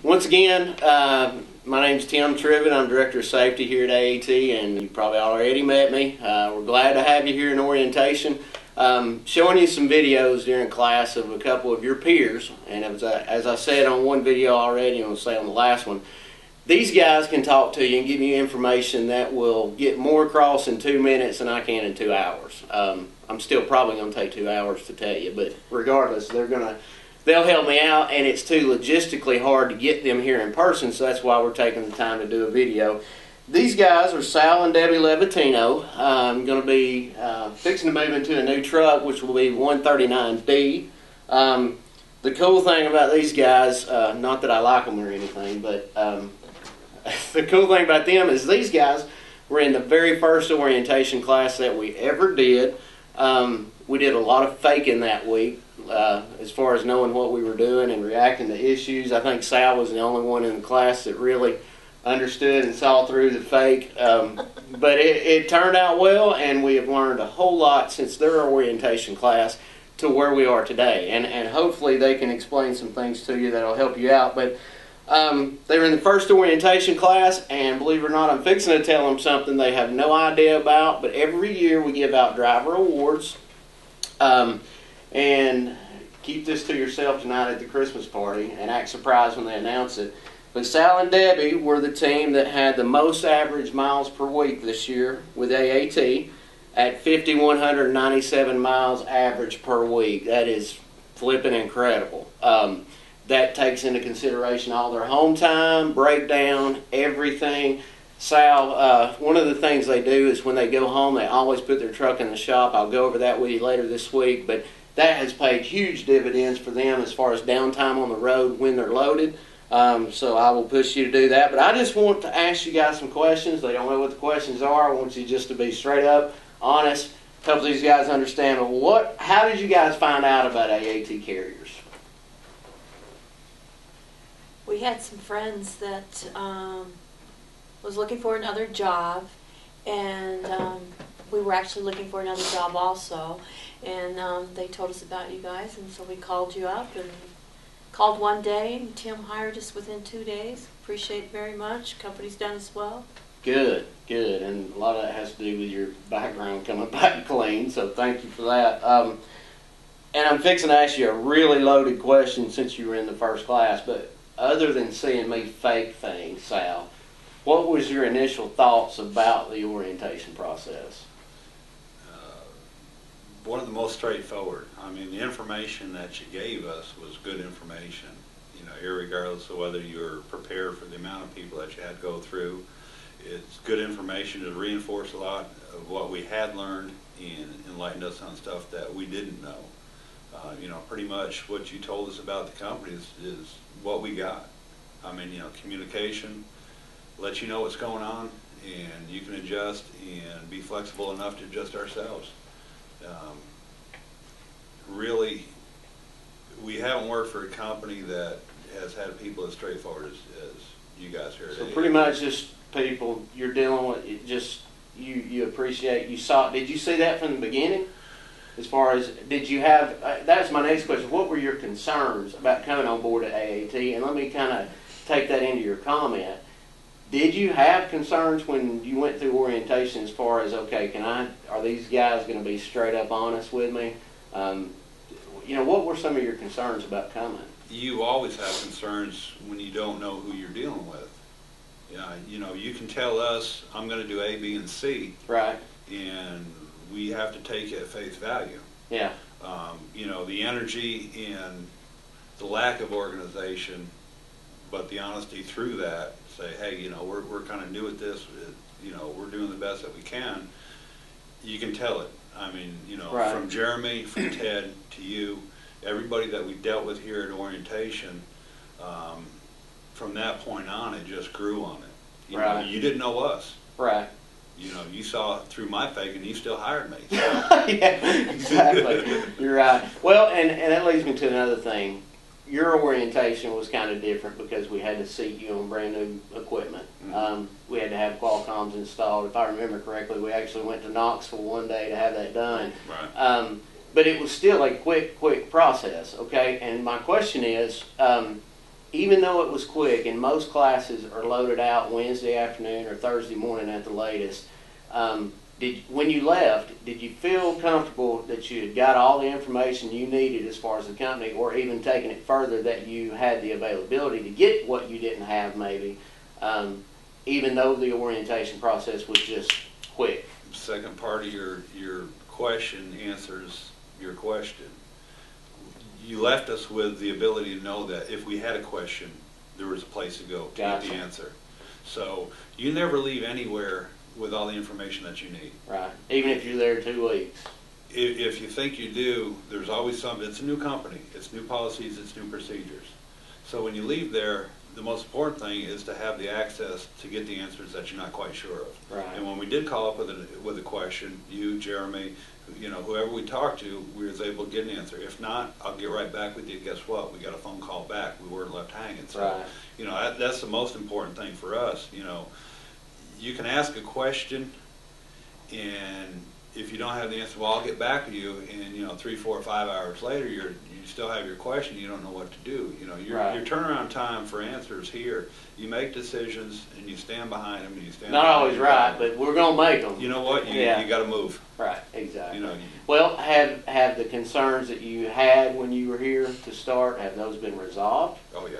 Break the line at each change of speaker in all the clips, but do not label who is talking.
Once again, my name's Tim Trivet. I'm Director of Safety here at AAT, and you probably already met me. We're glad to have you here in orientation. Showing you some videos during class of a couple of your peers, and as I said on one video already, and I'll say on the last one, these guys can talk to you and give you information that will get more across in 2 minutes than I can in 2 hours. I'm still probably going to take 2 hours to tell you, but regardless, they'll help me out, and it's too logistically hard to get them here in person, so that's why we're taking the time to do a video. These guys are Sal and Deb.mp4. I'm going to be fixing to move into a new truck, which will be 139D. The cool thing about these guys, not that I like them or anything, but the cool thing about them is these guys were in the very first orientation class that we ever did. We did a lot of faking that week. As far as knowing what we were doing and reacting to issues. I think Sal was the only one in the class that really understood and saw through the fake. But it turned out well, and we have learned a whole lot since their orientation class to where we are today. And hopefully they can explain some things to you that will help you out. But they were in the first orientation class, and believe it or not, I'm fixing to tell them something they have no idea about. But every year we give out driver awards. And keep this to yourself tonight at the Christmas party and act surprised when they announce it. But Sal and Debbie were the team that had the most average miles per week this year with AAT at 5,197 miles average per week. That is flipping incredible. That takes into consideration all their home time, breakdown, everything. Sal, one of the things they do is when they go home, they always put their truck in the shop. I'll go over that with you later this week, but that has paid huge dividends for them as far as downtime on the road when they're loaded. So I will push you to do that. But I just want to ask you guys some questions. They don't know what the questions are. I want you just to be straight up, honest, help these guys understand. How did you guys find out about AAT carriers?
We had some friends that was looking for another job, and we were actually looking for another job also, and they told us about you guys, and so we called you up and called one day, and Tim hired us within 2 days. Appreciate it very much. Company's done as well.
Good, and a lot of that has to do with your background coming back clean, so thank you for that. And I'm fixing to ask you a really loaded question since you were in the first class, but other than seeing me fake things, Sal, what was your initial thoughts about the orientation process?
One of the most straightforward. I mean, the information that you gave us was good information, you know, irregardless of whether you're prepared for the amount of people that you had to go through. It's good information to reinforce a lot of what we had learned and enlightened us on stuff that we didn't know. You know, pretty much what you told us about the company is what we got. I mean, you know, communication, let you know what's going on, and you can adjust and be flexible enough to adjust ourselves. Really, we haven't worked for a company that has had people as straightforward as you guys here.
So pretty much just people you're dealing with, it just you appreciate, you saw. Did you see that from the beginning? As far as, did you have, that's my next question, what were your concerns about coming on board at AAT? And let me kind of take that into your comment. Did you have concerns when you went through orientation as far as, okay, are these guys going to be straight up honest with me? You know, what were some of your concerns about coming?
You always have concerns when you don't know who you're dealing with. You know, you can tell us, I'm going to do A, B, and C.
Right.
And we have to take it at face value.
Yeah.
You know, the energy and the lack of organization, but the honesty through that, say, hey, you know, we're kind of new at this, you know, we're doing the best that we can. You can tell it. I mean, you know,
right.
From Jeremy, from Ted, to you, everybody that we dealt with here at orientation, from that point on, it just grew on it. You
right.
know, you didn't know us.
Right.
You know, you saw through my fake, and you still hired me. So.
Yeah, exactly. You're right. Well, and that leads me to another thing. Your orientation was kind of different because we had to seat you on brand new equipment. Mm-hmm. We had to have Qualcomms installed. If I remember correctly, we actually went to Knoxville one day to have that done.
Right.
But it was still a quick process, okay? And my question is, even though it was quick, and most classes are loaded out Wednesday afternoon or Thursday morning at the latest, when you left, did you feel comfortable that you had got all the information you needed as far as the company, or even taking it further, that you had the availability to get what you didn't have maybe, even though the orientation process was just quick?
The second part of your question answers your question. You left us with the ability to know that if we had a question, there was a place to go to get the answer. So you never leave anywhere with all the information that you need.
Right. Even if you're there 2 weeks.
If you think you do, there's always something. It's a new company. It's new policies. It's new procedures. So when you leave there, the most important thing is to have the access to get the answers that you're not quite sure of.
Right.
And when we did call up with a question, you, Jeremy, whoever we talked to, we was able to get an answer. If not, I'll get right back with you. Guess what? We got a phone call back. We weren't left hanging. So,
right.
That's the most important thing for us. You can ask a question, and if you don't have the answer, well, I'll get back with you. And 3, 4, 5 hours later, you still have your question. You don't know what to do. Your turnaround time for answers here. You make decisions and you stand behind them. And you stand.
Not always right, but we're gonna make them.
You know what? You got to move.
Right. Exactly. Well, have the concerns that you had when you were here to start, have those been resolved?
Oh yeah.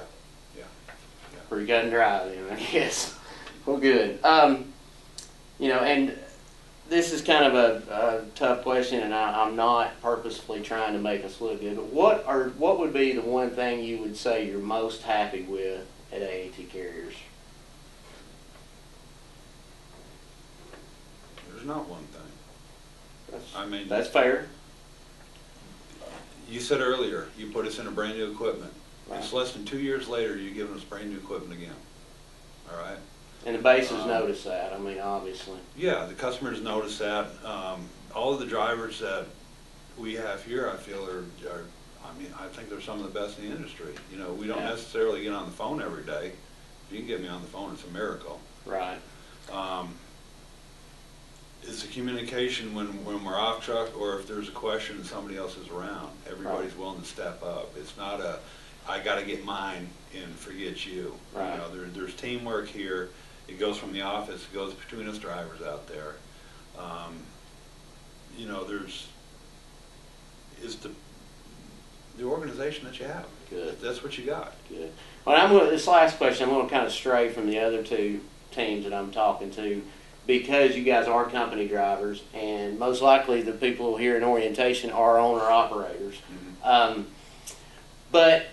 Pretty cut and dry then, I guess. Well, good. And this is kind of a tough question, and I'm not purposefully trying to make us look good, but what would be the one thing you would say you're most happy with at AAT Carriers?
There's not one thing.
That's fair.
You said earlier, you put us in a brand new equipment.
Right.
It's less than 2 years later, you're giving us brand new equipment again. All right?
And the bases notice that, obviously.
Yeah, the customers notice that. All of the drivers that we have here, I feel, I think they're some of the best in the industry. We don't necessarily get on the phone every day. If you can get me on the phone, it's a miracle.
Right.
It's the communication when we're off truck, or if there's a question and somebody else is around. Everybody's willing to step up. It's not I got to get mine and forget you.
Right.
There's teamwork here. It goes from the office. It goes between us drivers out there. It's the organization that you have.
Good.
That's what you got.
Good. Well, this last question, I'm going to kind of stray from the other two teams that I'm talking to, because you guys are company drivers, and most likely the people here in orientation are owner-operators.
Mm-hmm.
But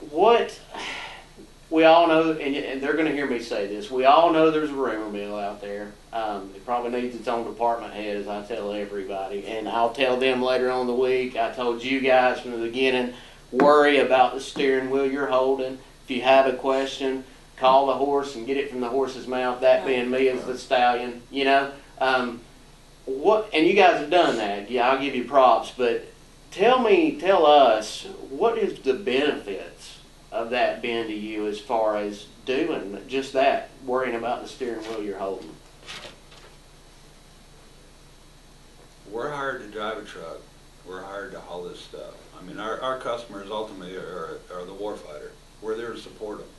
what we all know, and they're going to hear me say this, we all know there's a rumor mill out there. It probably needs its own department head, as I tell everybody, and I'll tell them later on in the week. I told you guys from the beginning, worry about the steering wheel you're holding. If you have a question, call the horse and get it from the horse's mouth, that being me as the stallion, and you guys have done that. Yeah, I'll give you props, but tell us, what is the benefits of that being to you as far as doing just that, worrying about the steering wheel you're holding?
We're hired to drive a truck. We're hired to haul this stuff. Our customers ultimately are the warfighter. We're there to support them.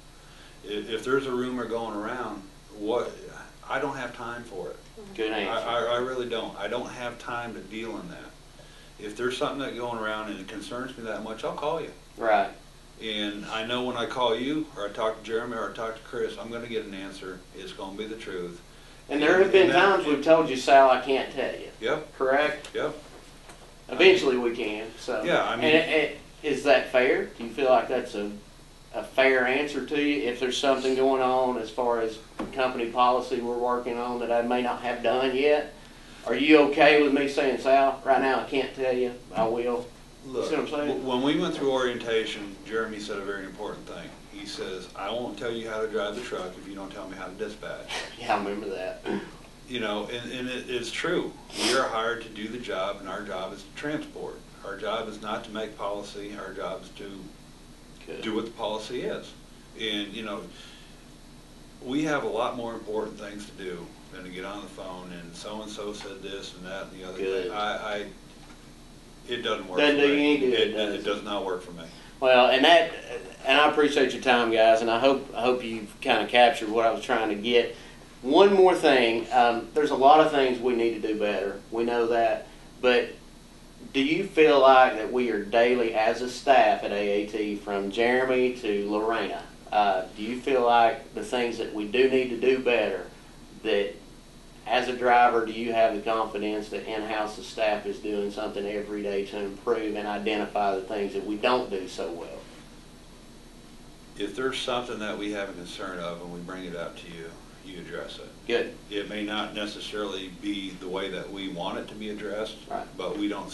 If there's a rumor going around, I don't have time for it.
Good answer.
I really don't. I don't have time to deal in that. If there's something that's going around and it concerns me that much, I'll call you.
Right.
And I know when I call you, or I talk to Jeremy, or I talk to Chris, I'm going to get an answer. It's going to be the truth.
And there have been times we've told you, Sal, I can't tell you.
Yep.
Correct?
Yep.
Eventually we can. So.
Yeah,
And is that fair? Do you feel like that's a fair answer to you if there's something going on as far as company policy we're working on that I may not have done yet? Are you okay with me saying, Sal, right now I can't tell you, I will?
Look,
see what I'm saying?
When we went through orientation, Jeremy said a very important thing. He says, I won't tell you how to drive the truck if you don't tell me how to dispatch.
Yeah, I remember that.
And it's true. We are hired to do the job, and our job is to transport. Our job is not to make policy. Our job is to do what the policy is. And, we have a lot more important things to do than to get on the phone and so-and-so said this and that and the other thing. It doesn't work for me.
Do you need to
It does not work for me.
Well, and I appreciate your time, guys, and I hope you've kind of captured what I was trying to get. One more thing, there's a lot of things we need to do better. We know that, but do you feel like that we are daily, as a staff at AAT, from Jeremy to Lorena, do you feel like the things that we do need to do better, that as a driver, do you have the confidence that in-house the staff is doing something every day to improve and identify the things that we don't do so well?
If there's something that we have a concern of and we bring it up to you, you address it.
Good.
It may not necessarily be the way that we want it to be addressed,
right,
but we don't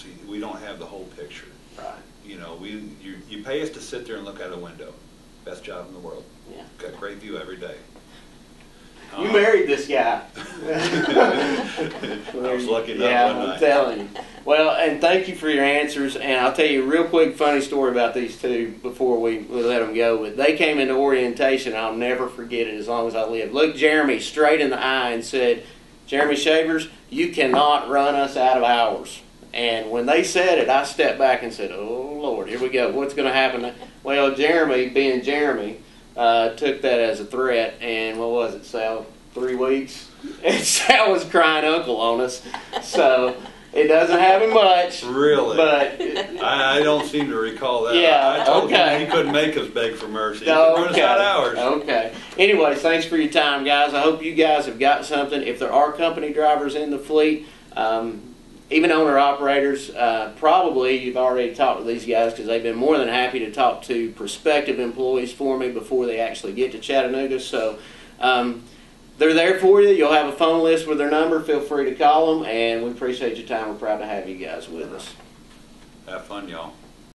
have the whole picture.
Right.
You know, you pay us to sit there and look out a window. Best job in the world.
Yeah.
Got a great view every day.
You married this guy.
I was lucky enough
yeah,
one night.
I'm telling you. Well, and thank you for your answers. And I'll tell you a real quick funny story about these two before we let them go. But they came into orientation. I'll never forget it as long as I live. Looked Jeremy straight in the eye and said, "Jeremy Shavers, you cannot run us out of hours." And when they said it, I stepped back and said, "Oh, Lord, here we go. What's going to happen?" Well, Jeremy, being Jeremy, took that as a threat, and what was it, Sal? 3 weeks? And Sal was crying uncle on us. So it doesn't happen much.
Really?
But
I don't seem to recall that.
Yeah,
I told
okay.
him he couldn't make us beg for mercy. He could run us out of hours.
Okay. Anyways, thanks for your time, guys. I hope you guys have got something. If there are company drivers in the fleet, even owner-operators, probably you've already talked to these guys because they've been more than happy to talk to prospective employees for me before they actually get to Chattanooga. So they're there for you. You'll have a phone list with their number. Feel free to call them, and we appreciate your time. We're proud to have you guys with us.
Have fun, y'all.